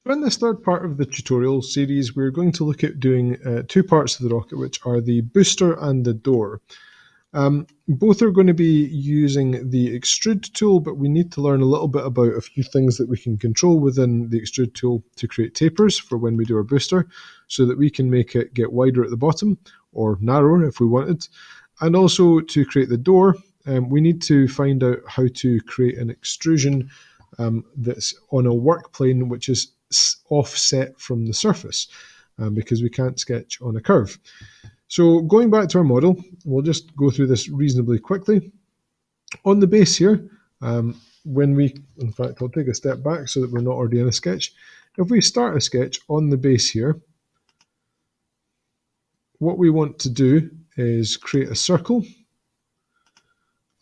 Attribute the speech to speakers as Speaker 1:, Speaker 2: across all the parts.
Speaker 1: So in this third part of the tutorial series, we're going to look at doing two parts of the rocket, which are the booster and the door. Both are going to be using the extrude tool, but we need to learn a little bit about a few things that we can control within the extrude tool to create tapers for when we do our booster, so that we can make it get wider at the bottom or narrower if we wanted. And also to create the door, we need to find out how to create an extrusion that's on a work plane which is offset from the surface, because we can't sketch on a curve. So going back to our model, we'll just go through this reasonably quickly. On the base here, in fact, I'll take a step back so that we're not already in a sketch. If we start a sketch on the base here, what we want to do is create a circle.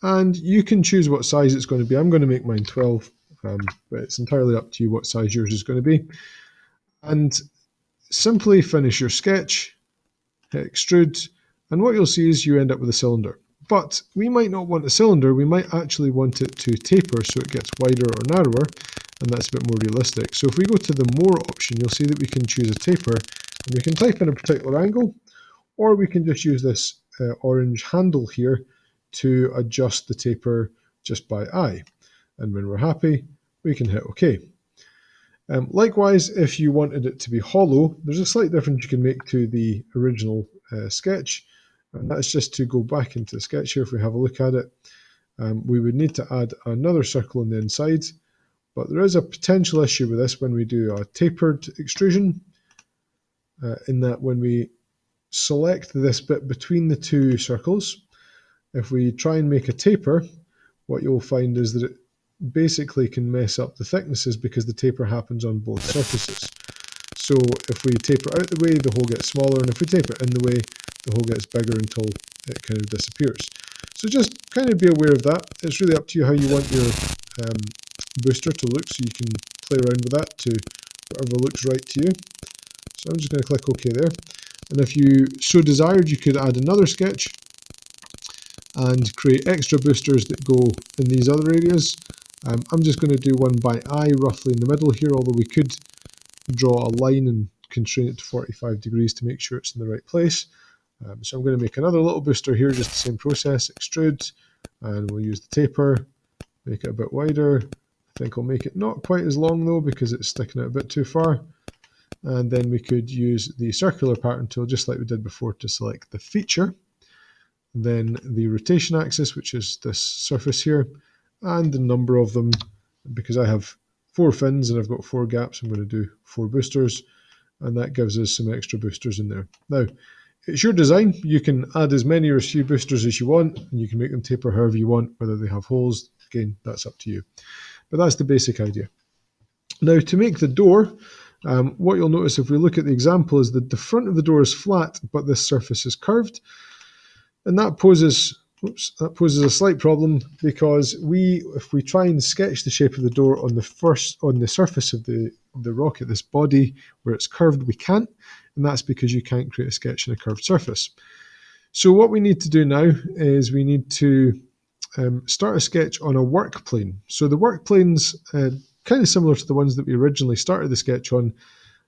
Speaker 1: And you can choose what size it's going to be. I'm going to make mine 12, but it's entirely up to you what size yours is going to be. And simply finish your sketch, hit extrude, and what you'll see is you end up with a cylinder. But we might not want a cylinder, we might actually want it to taper so it gets wider or narrower, and that's a bit more realistic. So if we go to the more option, you'll see that we can choose a taper, and we can type in a particular angle, or we can just use this orange handle here to adjust the taper just by eye. And when we're happy, we can hit OK. Likewise, if you wanted it to be hollow, there's a slight difference you can make to the original sketch, and that's just to go back into the sketch here. If we have a look at it, we would need to add another circle on the inside, but there is a potential issue with this when we do a tapered extrusion, in that when we select this bit between the two circles, if we try and make a taper, what you'll find is that it basically can mess up the thicknesses because the taper happens on both surfaces. So if we taper out the way, the hole gets smaller, and if we taper in the way, the hole gets bigger until it kind of disappears. So just kind of be aware of that. It's really up to you how you want your booster to look, so you can play around with that to whatever looks right to you. So I'm just going to click OK there. And if you so desired, you could add another sketch and create extra boosters that go in these other areas. I'm just going to do one by eye roughly in the middle here, although we could draw a line and constrain it to 45 degrees to make sure it's in the right place. So I'm going to make another little booster here, just the same process, extrude, and we'll use the taper, make it a bit wider. I think I'll make it not quite as long though, because it's sticking out a bit too far. And then we could use the circular pattern tool, just like we did before, to select the feature, then the rotation axis, which is this surface here, and the number of them. Because I have 4 fins and I've got 4 gaps, I'm going to do 4 boosters, and that gives us some extra boosters in there. Now, it's your design. You can add as many or as few boosters as you want, and you can make them taper however you want, whether they have holes. Again, that's up to you. But that's the basic idea. Now, to make the door, what you'll notice if we look at the example is that the front of the door is flat, but this surface is curved. And that poses a slight problem, because if we try and sketch the shape of the door on the surface of the rocket, this body where it's curved, we can't, and that's because you can't create a sketch on a curved surface. So what we need to do now is we need to start a sketch on a work plane. So the work planes, kind of similar to the ones that we originally started the sketch on,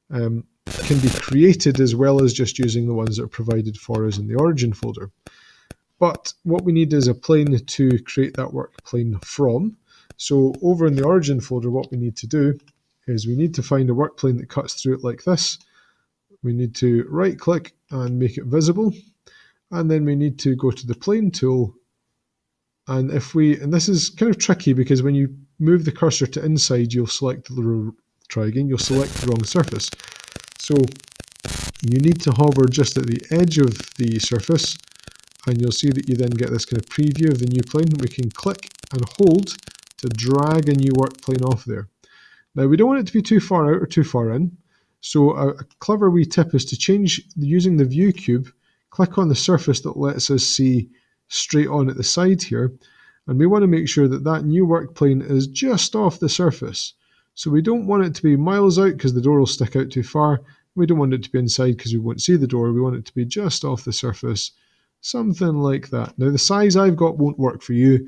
Speaker 1: can be created as well as just using the ones that are provided for us in the origin folder. But what we need is a plane to create that work plane from. So over in the origin folder, what we need to do is we need to find a work plane that cuts through it like this. We need to right click and make it visible. And then we need to go to the plane tool. And this is kind of tricky, because when you move the cursor to inside, you'll select you'll select the wrong surface. So you need to hover just at the edge of the surface, and you'll see that you then get this kind of preview of the new plane. We can click and hold to drag a new work plane off there. Now, we don't want it to be too far out or too far in, so a clever wee tip is to change, using the view cube, click on the surface that lets us see straight on at the side here, and we want to make sure that that new work plane is just off the surface. So we don't want it to be miles out, because the door will stick out too far. We don't want it to be inside, because we won't see the door. We want it to be just off the surface, something like that. Now, the size I've got won't work for you,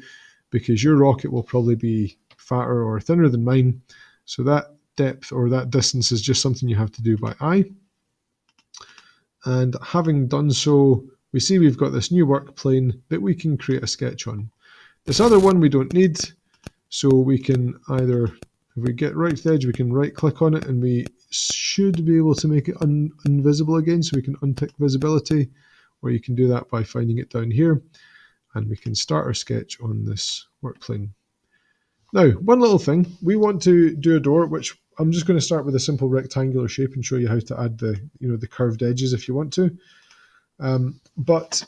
Speaker 1: because your rocket will probably be fatter or thinner than mine, so that depth or that distance is just something you have to do by eye. And having done so, we see we've got this new work plane that we can create a sketch on. This other one we don't need, so we can either, if we get right to the edge, we can right click on it and we should be able to make it invisible again, so we can untick visibility, or you can do that by finding it down here, and we can start our sketch on this work plane. Now, one little thing, we want to do a door, which I'm just going to start with a simple rectangular shape and show you how to add the curved edges if you want to. But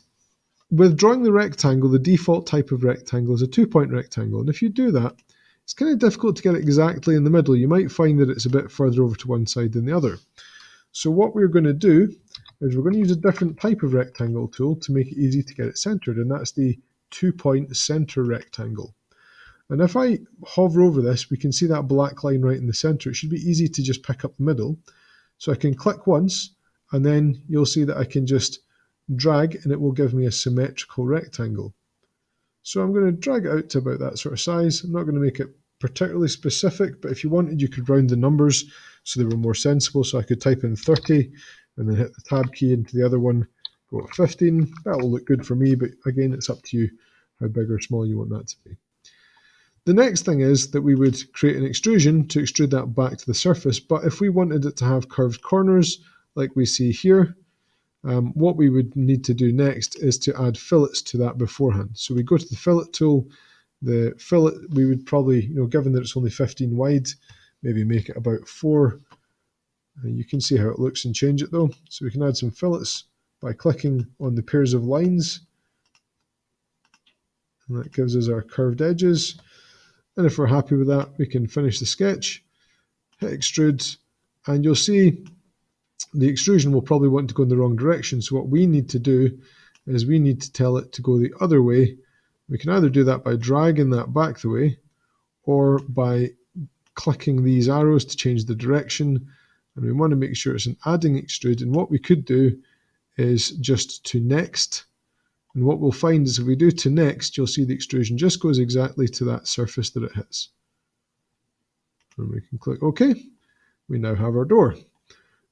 Speaker 1: with drawing the rectangle, the default type of rectangle is a 2-point rectangle. And if you do that, it's kind of difficult to get it exactly in the middle. You might find that it's a bit further over to one side than the other. So what we're going to do is we're going to use a different type of rectangle tool to make it easy to get it centered. And that's the 2-point center rectangle. And if I hover over this, we can see that black line right in the center. It should be easy to just pick up the middle. So I can click once, and then you'll see that I can just drag, and it will give me a symmetrical rectangle. So I'm going to drag it out to about that sort of size. I'm not going to make it particularly specific, but if you wanted, you could round the numbers so they were more sensible. So I could type in 30 and then hit the tab key into the other one, go at 15. That will look good for me, but again, it's up to you how big or small you want that to be. The next thing is that we would create an extrusion to extrude that back to the surface, but if we wanted it to have curved corners like we see here, what we would need to do next is to add fillets to that beforehand. So we go to the fillet tool. The fillet, we would probably, given that it's only 15 wide, maybe make it about 4. You can see how it looks and change it though. So we can add some fillets by clicking on the pairs of lines. And that gives us our curved edges. And if we're happy with that, we can finish the sketch, hit extrude, and you'll see the extrusion will probably want to go in the wrong direction. So what we need to do is we need to tell it to go the other way. We can either do that by dragging that back the way, or by clicking these arrows to change the direction. And we want to make sure it's an adding extrude. And what we could do is just to next. And what we'll find is if we do to next, you'll see the extrusion just goes exactly to that surface that it hits. And we can click OK. We now have our door.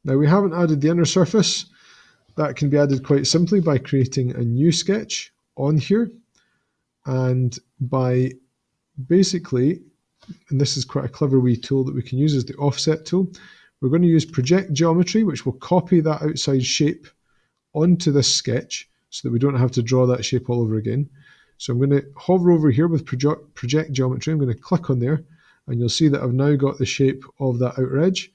Speaker 1: Now we haven't added the inner surface. That can be added quite simply by creating a new sketch on here. And by basically, and this is quite a clever wee tool that we can use, is the offset tool. We're going to use project geometry, which will copy that outside shape onto this sketch, so that we don't have to draw that shape all over again. So I'm going to hover over here with project geometry. I'm going to click on there, and you'll see that I've now got the shape of that outer edge.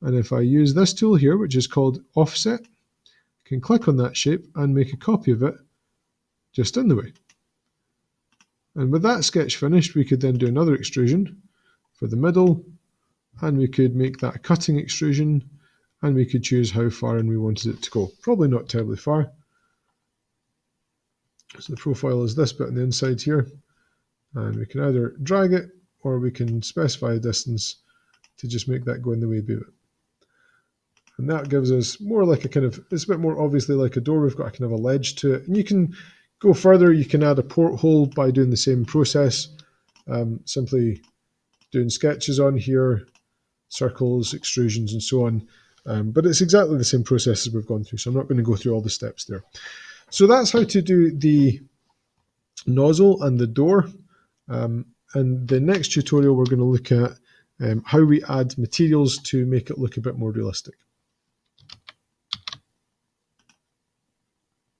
Speaker 1: And if I use this tool here, which is called offset, I can click on that shape and make a copy of it just in the way. And with that sketch finished, we could then do another extrusion for the middle, and we could make that cutting extrusion, and we could choose how far in we wanted it to go. Probably not terribly far. So the profile is this bit on the inside here, and we can either drag it or we can specify a distance to just make that go in the way of it. And that gives us more like a kind of, it's a bit more obviously like a door. We've got a kind of a ledge to it, and you can go further. You can add a porthole by doing the same process, simply doing sketches on here, circles, extrusions, and so on. But it's exactly the same process as we've gone through, so I'm not going to go through all the steps there. So that's how to do the nozzle and the door. And the next tutorial, we're going to look at how we add materials to make it look a bit more realistic.